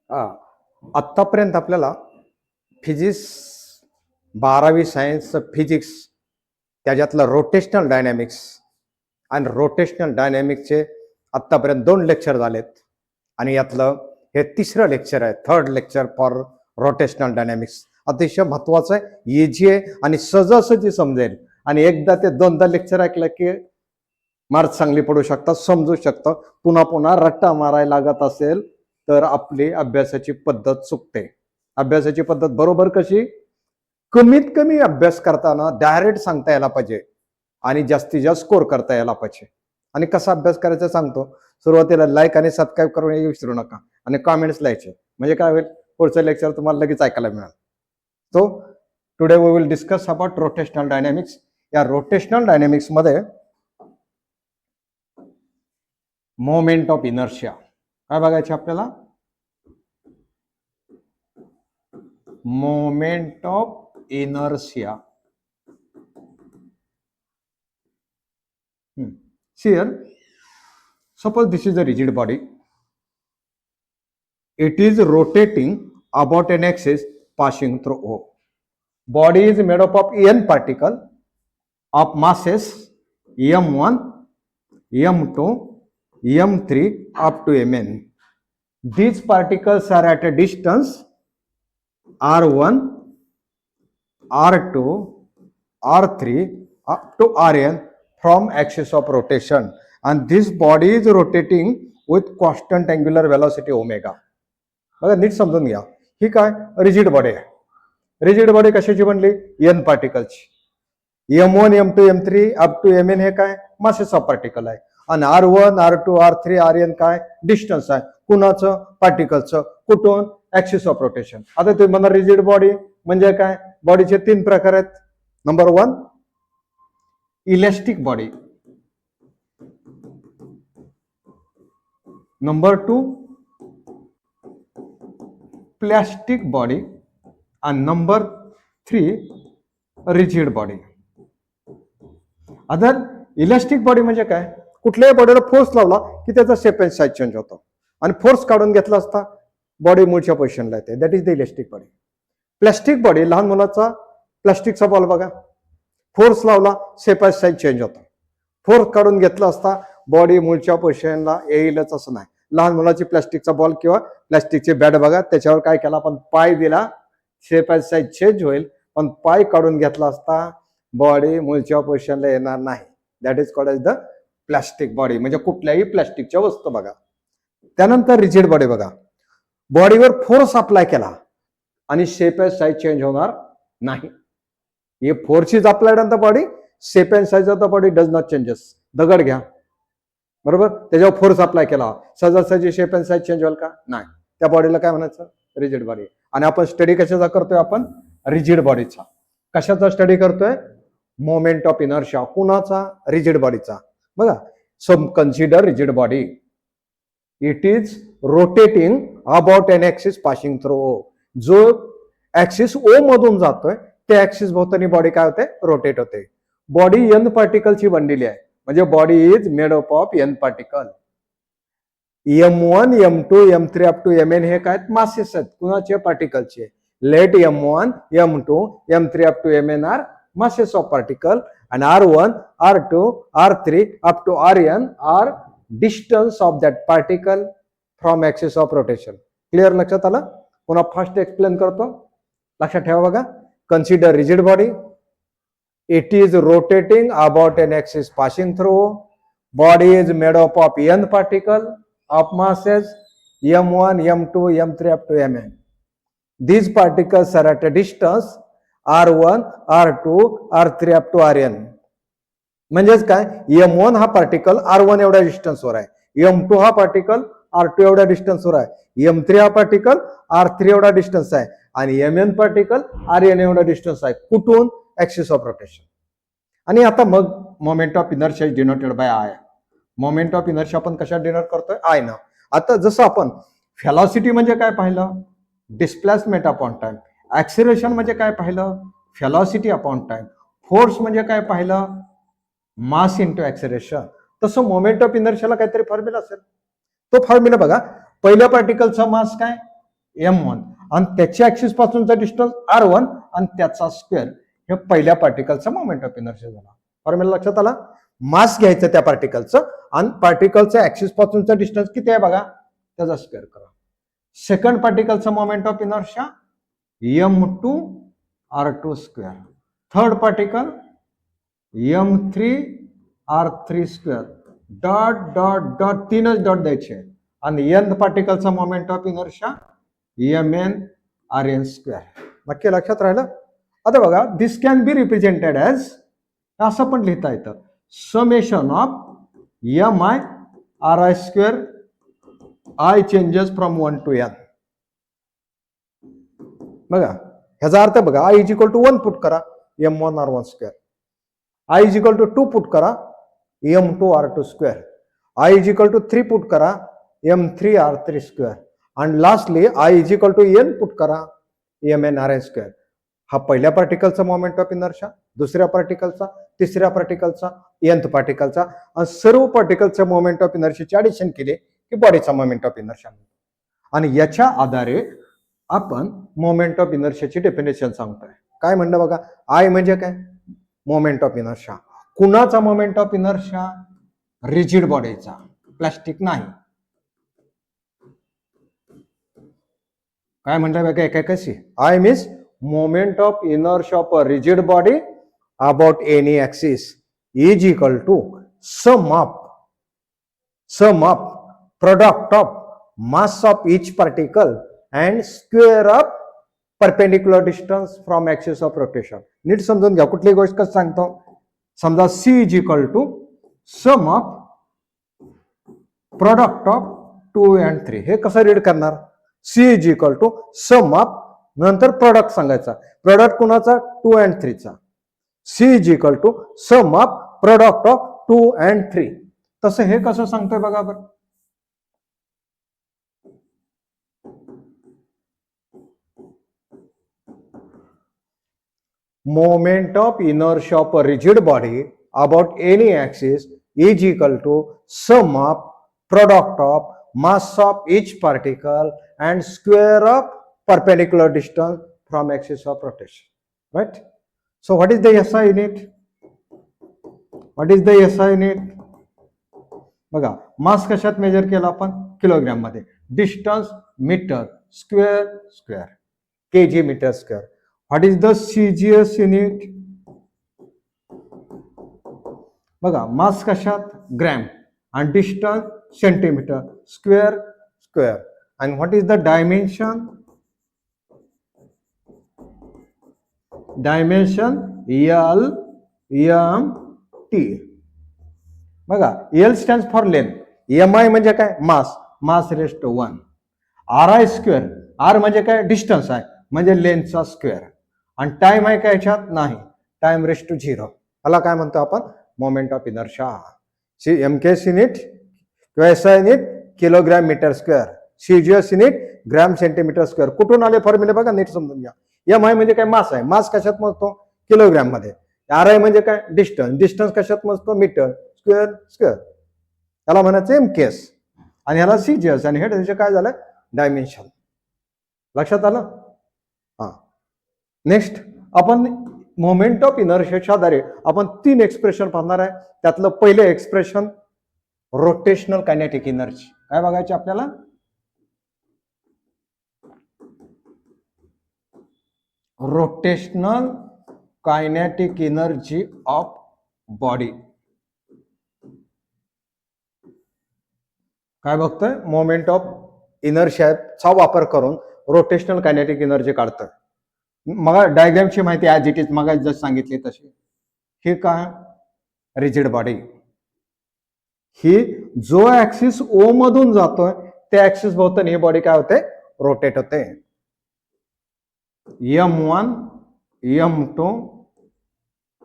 हा, आत्तापर्यंत आपल्याला फिजिक्स 12वी सायन्सचं फिजिक्स त्याच्यातलं रोटेशनल डायनॅमिक्स आणि रोटेशनल डायनॅमिक्सचे आत्तापर्यंत 2 लेक्चर झालेत आणि यातलं हे 3रं लेक्चर आहे, 3rd lecture for rotational dynamics. अतिशय महत्वाचं आहे, इझी आहे आणि सहजासहजी समजेल. आणि एकदा ते 2दा लेक्चर ऐकलं की मार्क चांगली पडू शकतात, समजू शकतं. पुन्हा पुन्हा रट्टा मारायला लागत असेल तर आपली अभ्यासाची पद्धत चुकते. अभ्यासाची पद्धत बरोबर कशी? कमीत कमी अभ्यास करताना डायरेक्ट सांगता यायला पाहिजे आणि जास्तीत जास्त स्कोर करता यायला पाहिजे. आणि कसा अभ्यास करायचा सांगतो. सुरुवातीला लाईक आणि सबस्क्राईब करून विसरू नका आणि कॉमेंट्स लिहायचे, म्हणजे काय होईल, पुढचं लेक्चर तुम्हाला लगेच ऐकायला मिळेल. So today we will discuss about rotational dynamics. या रोटेशनल डायनॅमिक्स मध्ये मोमेंट ऑफ इनर्शिया काय बघायचे आपल्याला? Moment of inertia. Here, suppose this is a rigid body. It is rotating about an axis passing through O. Body is made up of n particle of masses m1, m2, m3 up to mn. These particles are at a distance r1, r2, r3 up to rn from axis of rotation, and this body is rotating with constant angular velocity omega. बघा नीट समजून घ्या. ही काय rigid body आहे. Rigid body कशाची बनली? n पार्टिकलची. m1, m2, m3 up to mn हे काय मासेस ऑफ पार्टिकल आहे. आणि r1, r2, r3, rn काय डिस्टन्स आहे. कुणाचं? पार्टिकलचं. कुठून? Axis of rotation. आता तुम्ही म्हणा रिजिड बॉडी म्हणजे काय? बॉडीचे 3 प्रकार आहेत. Number 1 elastic body, number 2 plastic body आणि number 3 rigid body. Other elastic body म्हणजे काय? कुठल्याही बॉडीला फोर्स लावला की त्याचा शेप अँड साईज चेंज होतो आणि फोर्स काढून घेतला असता बॉडी मूळच्या पोझिशनला येते. That is the elastic body. Plastic body, लहान मुलाचा प्लास्टिकचा बॉल बघा, फोर्स लावला शेप अँड साईज चेंज होतो. फोर्स काढून घेतला असता बॉडी मूळच्या पोझिशनला येईलच असं नाही. लहान मुलाची प्लास्टिकचा बॉल किंवा प्लास्टिकचे बॅट बघा, त्याच्यावर काय केला आपण? पाय दिला, शेप अँड साईज चेंज होईल, पण पाय काढून घेतला असता बॉडी मूळच्या पोझिशनला येणार नाही. That is called as the plastic body. म्हणजे कुठल्याही प्लास्टिकच्या वस्तू बघा. त्यानंतर रिजिड बॉडी बघा, बॉडीवर फोर्स अप्लाय केला आणि शेप अँड साईज चेंज होणार नाही. हे force is applied on the body, shape and size of the body does not changes. दगड घ्या, बरोबर, त्याच्यावर फोर्स अप्लाय केला, सहजासहजी शेप अँड साईज चेंज होईल का? नाही. त्या बॉडीला काय म्हणायचं? Rigid body. आणि आपण स्टडी कशाचा करतोय? आपण रिजिड बॉडीचा. कशाचा स्टडी करतोय? Moment of inertia. कुणाचा? रिजिड बॉडीचा. बघा, some consider rigid body. It is rotating about an axis passing through O. जो ऍक्सिस ओ मधून जातोय त्या ऍक्सिस भोवतानी बॉडी काय होते? रोटेट होते. बॉडी n पार्टिकलची बनलेली आहे, म्हणजे body is made up of n particle. m1, m2, m3 up to mn हे काय? मासेस आहेत. कुणाचे? पार्टिकलचे. Let m1, m2, m3 up to mn are masses of particle and r1, r2, r3 up to rn are distance of that particle from axis of rotation. Clear? लक्षात आलं? पुन्हा fast explain करतो, लक्षात ठेवा बघा. Consider rigid body. It is rotating about an axis passing through. Body is made up of n particle of masses m1, m2, m3 up to mn. These particles are at a distance r1, r2, r3 up to rn. म्हणजेच काय? m1 हा particle r1 एवढ्या डिस्टन्सवर आहे, m2 हा particle r2 एवढ्या डिस्टन्सवर आहे, m3 हा particle r3 एवढा डिस्टन्स आहे आणि mn पार्टिकल rn एवढा डिस्टन्स आहे. कुठून? Axis of rotation. आणि आता मग moment of inertia is denoted by I. Moment of inertia आपण कशा डिनोट करतोय? आय ना. आता जसं आपण व्हेलॉसिटी म्हणजे काय पाहिलं? Displacement upon time. ऍक्सिलरेशन म्हणजे काय पाहिलं? Velocity upon time. फोर्स म्हणजे काय पाहिलं? मास इंटू ऍक्सिलरेशन. तसं मोमेंट ऑफ इनर्शियाला काहीतरी फॉर्म्युला असेल. तो फॉर्म्युला बघा. पहिल्या पार्टिकलचा मास काय? m1 आणि त्याच्या ऍक्सिस पासूनचा डिस्टन्स r1 आणि त्याचा स्क्वेअर हे पहिल्या पार्टिकलचा मोमेंट ऑफ इनर्शिया झाला. फॉर्म्युला लक्षात आला. मास घ्यायचं त्या पार्टिकलचं आणि पार्टिकलचा ऍक्सिस पासूनचा डिस्टन्स किती आहे बघा, त्याचा स्क्वेअर करा. सेकंड पार्टिकलचा moment of inertia m2 r2 square. Third particle m3 r3 square. Dot dot dot, तीनच डॉट द्यायचे. आणि nth पार्टिकलचा moment of inertia mn rn square. नक्की लक्षात राहिलं. आता बघा, this can be represented as, असं पण लिहिता येतं, summation of mi ri square I changes from 1 to n. बघा ह्याचा अर्थ बघा, I is equal to 1 put करा m1 r1 square. I is equal to 2 put करा m2 r2 square. I is equal to 3 put करा m3 r3 square. आणि lastly I is equal to n put करा mn rn square. हा पहिल्या पार्टिकलचा moment of inertia, दुसऱ्या पार्टिकलचा, तिसऱ्या पार्टिकलचा, nth पार्टिकलचा, आणि सर्व पार्टिकलच्या मोमेंट ऑफ इनर्शियाची ऍडिशन केले की बॉडीचा मोमेंट ऑफ इनर्शिया. आणि याच्या आधारे आपण मोमेंट ऑफ इनर्शियाची डेफिनेशन सांगतोय. काय म्हणलं बघा, आय म्हणजे काय, मोमेंट ऑफ इनर्शिया. कुणाचा मोमेंट ऑफ इनर्शिया? रिजिड बॉडीचा, प्लास्टिक नाही. काय म्हणलं बघा एका कशी, I means moment of inertia of a rigid body about any axis is equal to sum of product of mass of each particle and square of perpendicular distance from axis of rotation. नीट समजून घ्या, कुठली गोष्ट कसं सांगतो. समजा C is equal to sum of product of 2 and 3. हे कसं रीड करणार? C is equal to sum of, नंतर प्रोडक्ट सांगायचा. प्रोडक्ट कुणाचा? 2 and 3 चा. C is equal to sum of product of 2 and 3. तसं हे कसं सांगतोय बघा बरं. Moment of inertia of a rigid body about any axis is equal to sum of product of mass of each particle and square of perpendicular distance from axis of rotation. Right? So what is the SI unit? What is the SI unit? बघा, मास कशात major केला आपण? Kilogram मध्ये. Distance metre square, kg metre square. What is the CGS unit? बघा, मास कशात? Gram, आणि distance centimetre square. आणि what is the dimension? Dimension L M T. बघा, L stands for length, MI म्हणजे काय? Mass raised to 1. RI square, R म्हणजे काय? Distance आहे, म्हणजे लेंथचा स्क्वेअर. आणि टाइम आहे का याच्यात? नाही, टाइम रेस्ट टू 0. याला काय म्हणतो आपण? Moment of inertia. MKS unit किंवा SI unit kilogram metre square, CGS unit gram centimetre square. कुठून आले फॉर्म्युले बघा, नीट समजून घ्या. MI म्हणजे काय? मास आहे, मास कशात मोजतो? किलोग्राम मध्ये. RI म्हणजे काय? डिस्टन्स कशात मोजतो? Metre square. याला म्हणायचं MKS आणि ह्याला CGS, आणि हे त्याचे काय झालं? डायमेन्शन. लक्षात आलं? हा. नेक्स्ट आपण मोमेंट ऑफ इनर्शियाच्या आधारे आपण 3 एक्सप्रेशन पाहणार आहे. त्यातलं पहिलं एक्सप्रेशन रोटेशनल कायनेटिक एनर्जी. काय बघायचे आपल्याला? Rotational kinetic energy of body. काय बघतोय? मोमेंट ऑफ इनर्शियाचा वापर करून रोटेशनल कायनेटिक एनर्जी काढतोय. मग डायग्रामची माहिती ॲज इट इज मग जस्ट सांगितली तशी. हे काय? Rigid body. ही जो ऍक्सिस O मधून जातोय त्या ऍक्सिस भोवतानी ही बॉडी काय होते? रोटेट होते. M1 M2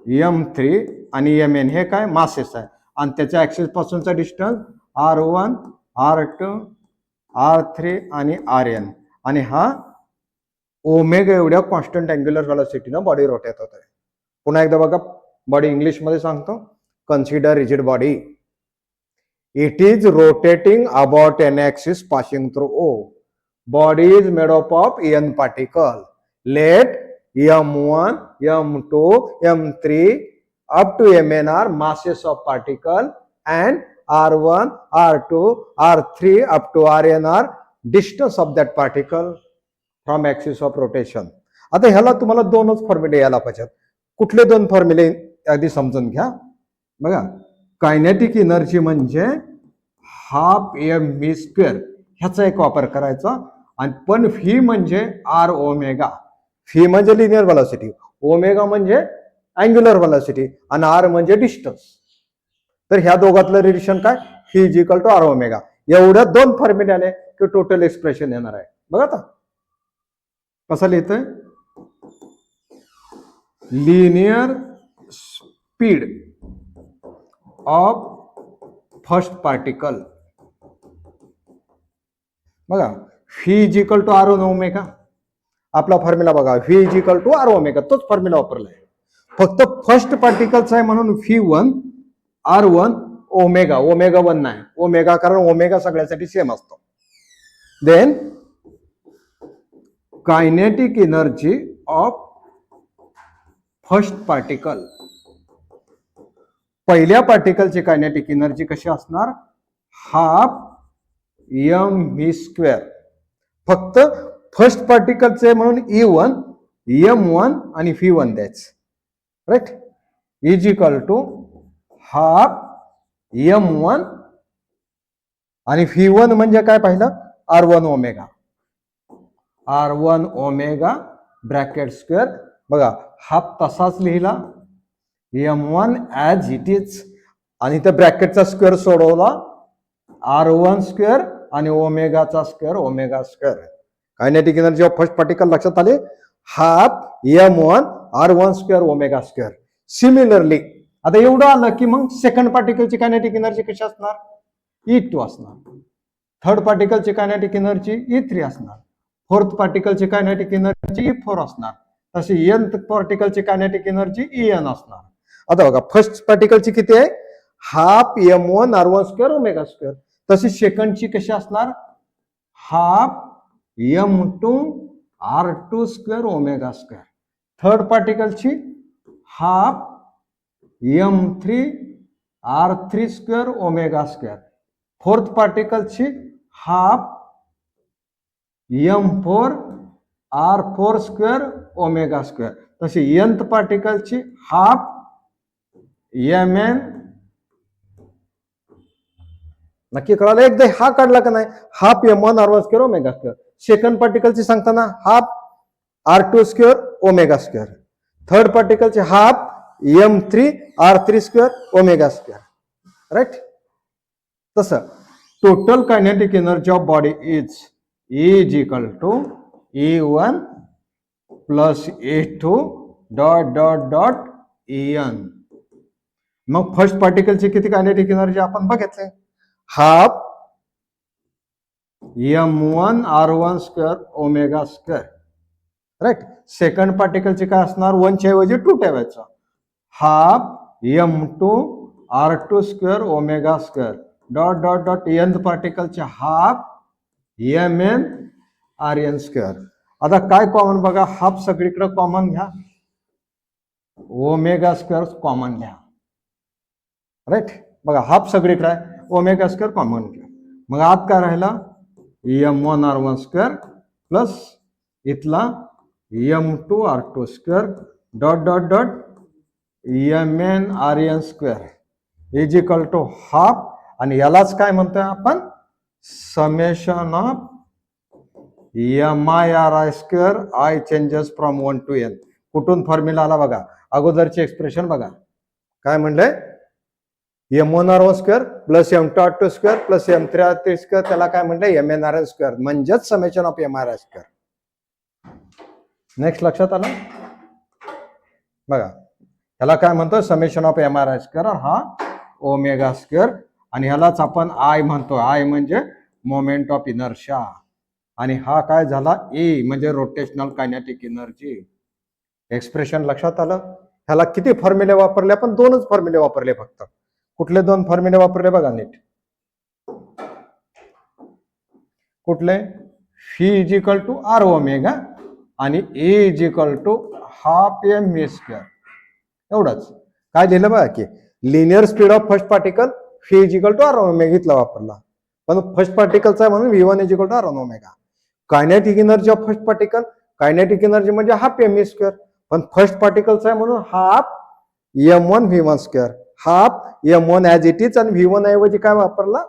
M3 आणि Mn हे काय? मासेस आहे, आणि त्याच्या ऍक्सिस पासूनचा डिस्टन्स R1 R2 R3 आणि Rn. आणि हा ओमेगा एवढ्या कॉन्स्टंट अँग्युलर व्हेलॉसिटीनं बॉडी रोटेट होत आहे. पुन्हा एकदा बघा, बॉडी इंग्लिश मध्ये सांगतो. Consider rigid body. It is rotating about an axis passing through O. body is made up of n particle. Let m1, m2, m3 up to mn are masses of particle and r1, r2, r3 up to rn are distance of that particle from axis of rotation. आता ह्याला तुम्हाला दोनच फॉर्म्युले यायला पाहिजेत. कुठले दोन फॉर्म्युले अगदी समजून घ्या बघा. कायनेटिक एनर्जी म्हणजे हाफ एम व्ही स्क्वेअर ह्याचा एक वापर करायचा. आणि पण व्ही म्हणजे आर ओमेगा. व्ही म्हणजे लिनियर व्हेलॉसिटी, ओमेगा म्हणजे अँग्युलर व्हेलॉसिटी आणि आर म्हणजे डिस्टन्स. तर ह्या दोघातलं रिलेशन काय, V is equal to R omega. एवढ्या दोन फॉर्म्युले आले की टोटल एक्सप्रेशन येणार आहे. बघा आता कसं लिहितंय. Linear speed of first particle बघा, V is equal to R omega. आपला फॉर्म्युला बघा, V is equal to R omega, तोच फॉर्म्युला वापरलाय. फक्त फर्स्ट पार्टिकलचा आहे म्हणून V one R one omega, omega one नाही ओमेगा, कारण ओमेगा सगळ्यासाठी सेम असतो. Then kinetic energy of first particle, पहिल्या पार्टिकलची कायनेटिक एनर्जी कशी असणार, हाफ एम व्ही स्क्वेअर. फक्त फर्स्ट पार्टिकलचे म्हणून E1, M1 आणि V1 द्यायचं. Right, is equal to half M1 आणि V1 म्हणजे काय पाहिलं, R1 omega. R1 omega bracket square. बघा हाफ तसाच लिहिला, M1 ॲज इट इज आणि त्या ब्रॅकेटचा स्क्वेअर सोडवला, R1 स्क्वेअर आणि ओमेगाचा square omega square. Kinetic energy of first particle लक्षात आले, half M1 R1 square omega square. Similarly आता एवढं आलं की मग सेकंड पार्टिकलची कायनेटिक एनर्जी कशी असणार, E2 असणार. थर्ड पार्टिकलची कायनेटिक एनर्जी E3 असणार. फोर्थ पार्टिकलची कायनेटिक एनर्जी E4 असणार. तशी nth पार्टिकलची कायनेटिक एनर्जी En असणार. आता बघा फर्स्ट पार्टिकलची किती आहे, half M1 R1 square omega square. तशी सेकंडची कशी असणार, half M2 R2 square omega square. Third पार्टिकलची half M3 R3 square omega square. Fourth पार्टिकलची half M4 R4 square omega square. तशी nth पार्टिकलची हाफ Mn, नक्की कळालं. एकदा हा काढला का नाही, half M1 R1 square omega square. Second पार्टिकलची सांगताना half R2 square omega square. Third पार्टिकलचे half M3 R3 square omega square. Right, तसं total kinetic energy of body is equal to E1 plus E2 dot dot dot En. मग first पार्टिकलची किती kinetic energy आपण बघितले, half M1 R1 square omega square. Right, second पार्टिकलची काय असणार, 1 च्या ऐवजी 2 ठेवायचं, half M2 R2 square omega square dot dot dot nth पार्टिकलचे हाफ Mn Rn स्क्वेअर. आता काय कॉमन बघा, हाफ सगळीकडे कॉमन घ्या, ओमेगा स्क्वेअर कॉमन घ्या. राईट, बघा हाफ सगळीकडे आहे, ओमेगा स्क्वेअर कॉमन घ्या. मग आत काय राहिला, M1 R1 स्क्वेअर प्लस इथला M2 R2 square dot dot dot Mn Rn square is equal to half. आणि यालाच काय म्हणतोय आपण, summation of MI square I changes from 1 to n. कुठून फॉर्म्युला आला बघा, अगोदरचे एक्सप्रेशन बघा काय म्हणलंय, M1 R1 square plus M2 R2 square plus M3 R3 square, त्याला काय म्हणलंय Mn Rn स्क्वेअर, म्हणजेच summation of MI square. Next लक्षात आलं बघा, ह्याला काय म्हणतो, समेशन ऑफ MI स्क्वेअर, हा ओमेगा स्क्वेअर. आणि ह्यालाच आपण I म्हणतो, I म्हणजे मोमेंट ऑफ इनर्शिया. आणि हा काय झाला, E म्हणजे रोटेशनल कायनेटिक एनर्जी. एक्सप्रेशन लक्षात आलं. ह्याला किती फॉर्म्युले वापरले आपण, दोनच फॉर्म्युले वापरले फक्त. कुठले दोन फॉर्म्युले वापरले बघा नीट, कुठले, phi is equal to R omega आणि A is equal to half M V square. एवढंच काय दिलं बघा की linear speed of first particle phi is equal to R omega इथला वापरला, पण फर्स्ट पार्टिकलचा आहे म्हणून V1 is equal to R omega. Kinetic energy of first particle, kinetic energy म्हणजे हाफ एम व्ही स्क्वेअर, पण फर्स्ट पार्टिकलचा आहे म्हणून half M1 V1 square, half M1 as it is, आणि V1 ऐवजी काय वापरला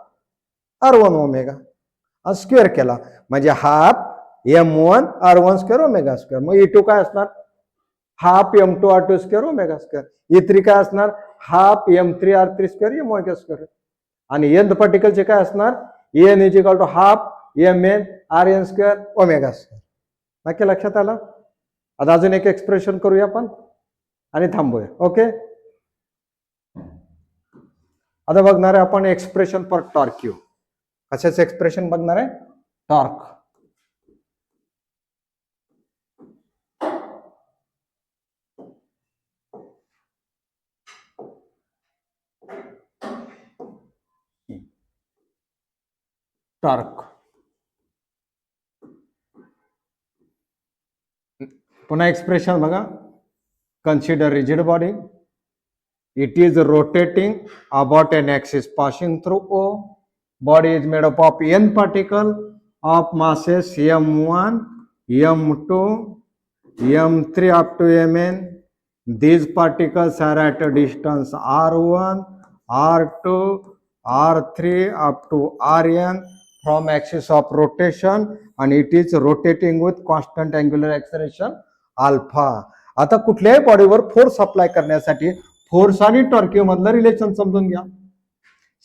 R1 ओमेगा स्क्वेअर केला म्हणजे half M1 R1 square omega square. मग E2 काय असणार half M2 R2 square omega square. E3 काय असणार half M3 R3 square omega square. आणि एन पार्टिकलचे काय असणार En is equal to half Mn Rn square omega square. नक्की लक्षात आलं. आता अजून एक एक्सप्रेशन करूया आपण आणि थांबूया. ओके, आता बघणार आहे आपण एक्सप्रेशन फॉर टॉर्क क्यू. कशाचं एक्सप्रेशन बघणार आहे टॉर्क. टॉर्क पुन्हा एक्सप्रेशन बघा. Consider rigid body, it is rotating about an axis passing through O. Body is made up of n particle of masses M1, M2, M3 up to Mn. These particles are at a distance R1, R2, R3 up to Rn from axis of rotation, and it is rotating with constant angular acceleration alpha. आता कुठल्याही बॉडीवर force apply करण्यासाठी force आणि torque मधलं relation समजून घ्या.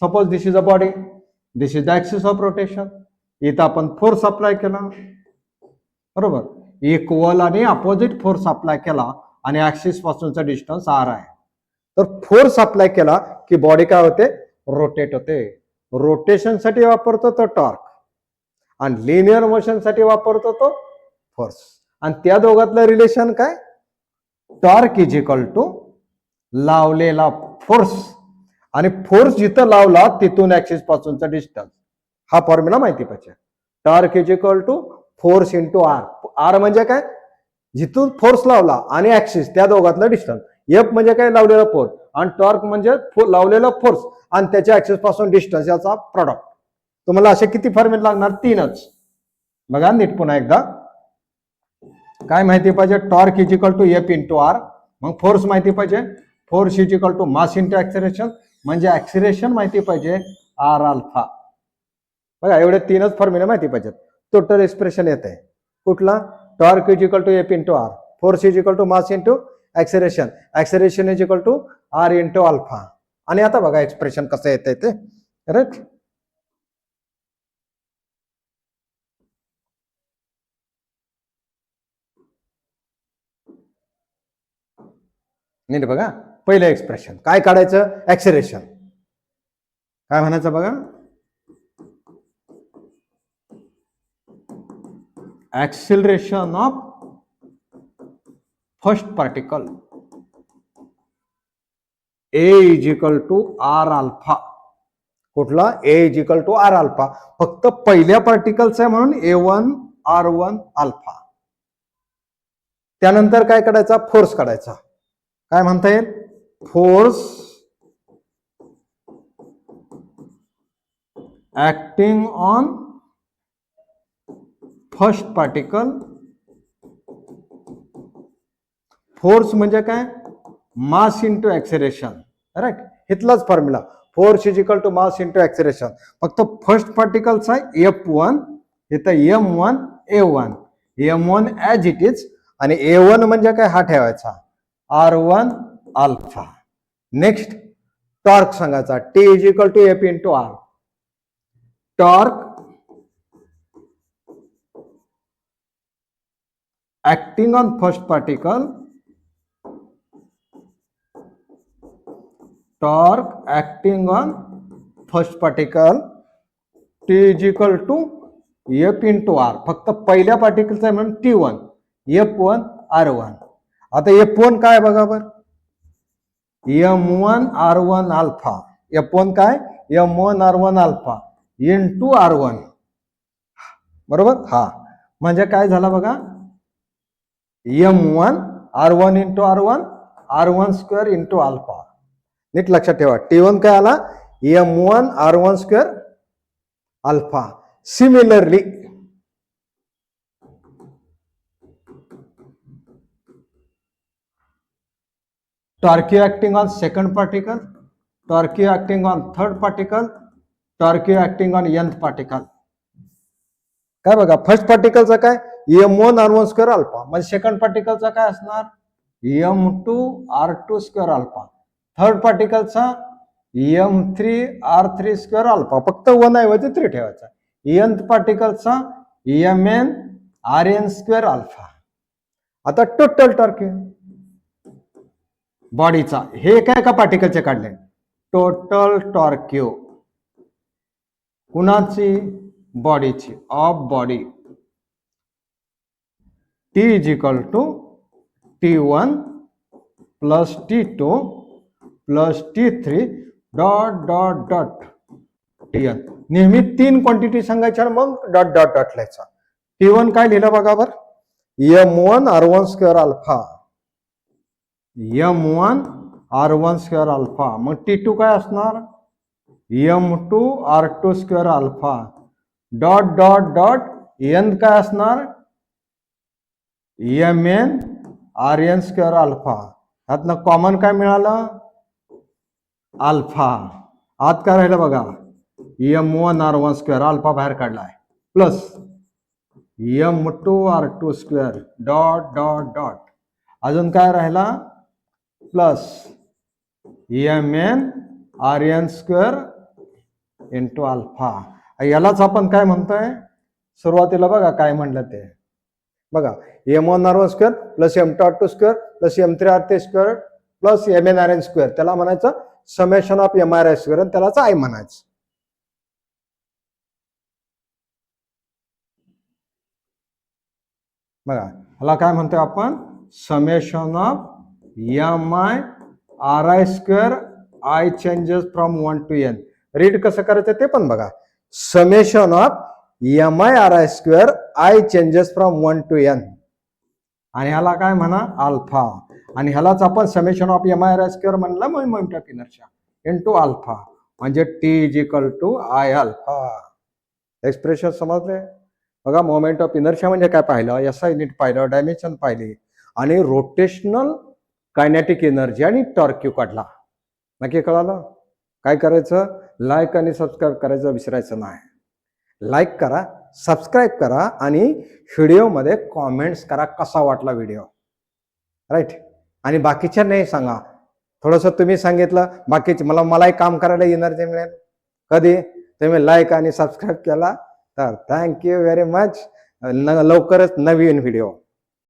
Suppose this is a body, this is the axis of rotation. इथं आपण force apply केला बरोबर, इक्वल आणि अपोजिट फोर्स अप्लाय केला आणि ऍक्सिस पासूनचा डिस्टन्स R आहे. तर फोर्स अप्लाय केला की बॉडी काय होते रोटेट होते. रोटेशन साठी वापरतो तो टॉर्क आणि लिनियर मोशन साठी वापरतो तो फोर्स. आणि त्या दोघातलं रिलेशन काय टॉर्क इज इक्वल टू लावलेला फोर्स, आणि फोर्स जिथं लावला तिथून ऍक्सिस पासूनचा डिस्टन्स. हा फॉर्म्युला माहिती पाहिजे. Torque is equal to force into R. R म्हणजे काय जिथून फोर्स लावला आणि ऍक्सिस त्या दोघातलं डिस्टन्स. एफ म्हणजे काय लावलेला फोर्स, आणि टॉर्क म्हणजे लावलेला फोर्स आणि त्याच्या ऍक्सिस पासून डिस्टन्स याचा प्रॉडक्ट. तुम्हाला असे किती फॉर्म्युला लागणार तीनच. बघा नीट पुन्हा एकदा. काय माहिती पाहिजे torque is equal to F into R. मग फोर्स माहिती पाहिजे force is equal to mass into acceleration, म्हणजे ऍक्सिलरेशन माहिती पाहिजे आर अल्फा. बघा एवढे तीनच फॉर्म्युले माहिती पाहिजेत. टोटल एक्सप्रेशन येत आहे कुठला torque is equal to F into R, force is equal to mass into acceleration, acceleration is equal to R into alpha. आणि आता बघा एक्सप्रेशन कसं येत आहे ते. राईट, नीट बघा. पहिलं एक्सप्रेशन काय काढायचं ऍक्सिलरेशन. काय म्हणायचं बघा acceleration of first particle A is equal to R alpha. कुठला A is equal to R alpha. फक्त पहिल्या पार्टिकलचा आहे म्हणून A1 R1 अल्फा. त्यानंतर काय काढायचा फोर्स काढायचा. काय म्हणता येईल force acting on first particle. Force म्हणजे काय मास इंटू ऍक्सिलरेशन. राईट, इथलाच formula force is equal to mass into acceleration. फक्त फर्स्ट पार्टिकलचा F1 इथं M1 A1, M1 as it is, आणि A1 म्हणजे काय हा ठेवायचा R1 अल्फा. नेक्स्ट टॉर्क सांगायचा T is equal to F into R. Torque acting on first particle, torque acting on first particle T is equal to F into R. फक्त पहिल्या पार्टिकलचा म्हणून T1 F1 R1. आता F1 काय बघा बर M1 R1 alpha. F1 काय M1 R1 alpha into R1. बरोबर. हा म्हणजे काय झालं बघा, M1 R1 into R1 R1 square into alpha. नीट लक्षात ठेवा, T1 काय आला, M1 R1 square alpha. Similarly torque acting on second particle, torque acting on third particle, torque acting on nth particle. काय बघा, फर्स्ट पार्टिकलचा काय M1 R1 स्क्वेअर अल्फा, म्हणजे second पार्टिकलचा काय असणार M2 R2 square alpha, third पार्टिकलचा M3 R3 square alpha, फक्त 1 ऐवजी 3 ठेवायचा. nth पार्टिकलचा Mn Rn स्क्वेअर अल्फा. आता टोटल टॉर्क बॉडीचा, हे काय का पार्टिकलचे काढले, टोटल टॉर्क कुणाची, बॉडीची, of body, T is equal to T1 plus T2 plus T3 dot dot dot Tn. नेहमी 3 क्वांटिटी सांगायच्या, मग डॉट डॉट डॉट लिहायचा. T1 काय लिहिलं बघा बर, M1 R1 square alpha, M1 R1 square alpha. मग T2 काय असणार, M2 R2 square alpha dot dot dot N काय असणार, Mn Rn स्क्वेअर अल्फा. ह्यातनं कॉमन काय मिळालं, अल्फा. आत काय राहिलं बघा, M1 R1 स्क्वेअर अल्फा बाहेर काढलाय, plus M2 R2 square dot dot dot, अजून काय राहिला, plus Mn Rn square into alpha. यालाच आपण काय म्हणतोय, सुरुवातीला बघा काय म्हणलं ते बघा, M1 R1 square plus M2 R2 square plus M3 R3 square plus Mn Rn square, त्याला म्हणायचं समेशन ऑफ MRI स्क्वेअर, आणि त्यालाच I म्हणायचं. बघा ह्याला काय म्हणतोय आपण, summation of MI RI square, I changes from 1 to n. Read कसं करायचं ते पण बघा, summation of MI RI square, I changes from 1 to n, आणि ह्याला काय म्हणा, अल्फा. आणि ह्यालाच आपण summation of MI RI square म्हणला, moment of inertia into alpha, म्हणजे T is equal to I alpha. Expression समजले बघा. मोमेंट ऑफ इनर्शिया म्हणजे काय पाहिलं, SI युनिट पाहिलं, डायमेन्शन पाहिली, आणि रोटेशनल कायनेटिक एनर्जी आणि टॉर्क काढला. नक्की कळालं. काय करायचं, लाईक आणि सबस्क्राईब करायचं विसरायचं नाही. लाईक करा, सबस्क्राईब करा, आणि व्हिडिओमध्ये कॉमेंट्स करा कसा वाटला व्हिडिओ, राईट. आणि बाकीच्या नाही सांगा, थोडंसं तुम्ही सांगितलं बाकीचे, मलाही काम करायला एनर्जी मिळेल. कधी तुम्ही लाईक आणि सबस्क्राईब केला तर थँक्यू व्हेरी मच. लवकरच नवीन व्हिडिओ.